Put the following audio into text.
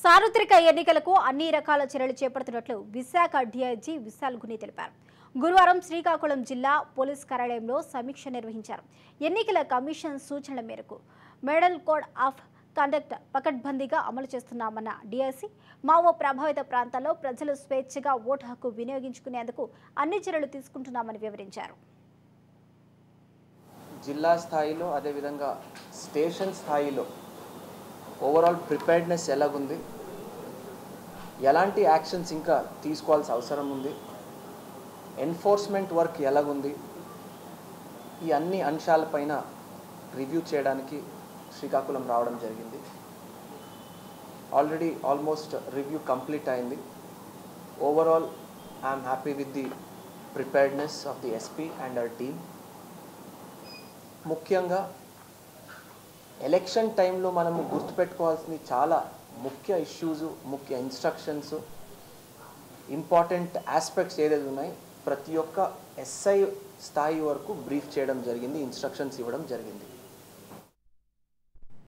సార్వత్రిక ఎన్నికలకు అన్ని రకాల చర్యలు చేపడుతున్నట్లు విశాఖ డీఐజీ విశాల్ గుని తెలిపారు. గురువారం శ్రీకాకుళం జిల్లా పోలీస్ కార్యాలయంలో సమీక్ష నిర్వహించారు. ఎన్నికల కమిషన్ సూచనల మేరకు మోడల్ కోడ్ ఆఫ్ కండక్ట్ పకడ్బందీగా అమలు చేస్తున్నామన్న డీఐజీ మావో ప్రభావిత ప్రాంతాల్లో ప్రజలు స్వేచ్ఛగా ఓటు హక్కు వినియోగించుకునేందుకు అన్ని చర్యలు తీసుకుంటున్నామని వివరించారు. జిల్లా స్థాయిలో అదే విధంగా స్టేషన్ స్థాయిలో ఓవరాల్ ప్రిపేర్డ్నెస్ ఎలాగుంది, ఎలాంటి యాక్షన్స్ ఇంకా తీసుకోవాల్సిన అవసరం ఉంది, ఎన్ఫోర్స్మెంట్ వర్క్ ఎలాగుంది, ఈ అన్ని అంశాలపైన రివ్యూ చేయడానికి శ్రీకాకుళం రావడం జరిగింది. ఆల్రెడీ ఆల్మోస్ట్ రివ్యూ కంప్లీట్ అయింది. Overall I'm happy with the preparedness of the SP and our team. ముఖ్యంగా ఎలక్షన్ టైంలో మనము గుర్తుపెట్టుకోవాల్సిన చాలా ముఖ్య ఇష్యూస్, ముఖ్య ఇన్స్ట్రక్షన్స్, ఇంపార్టెంట్ ఆస్పెక్ట్స్ ఏదైతే ఉన్నాయి ప్రతి ఒక్క ఎస్ఐ స్థాయి వరకు బ్రీఫ్ చేయడం జరిగింది, ఇన్స్ట్రక్షన్స్ ఇవ్వడం జరిగింది.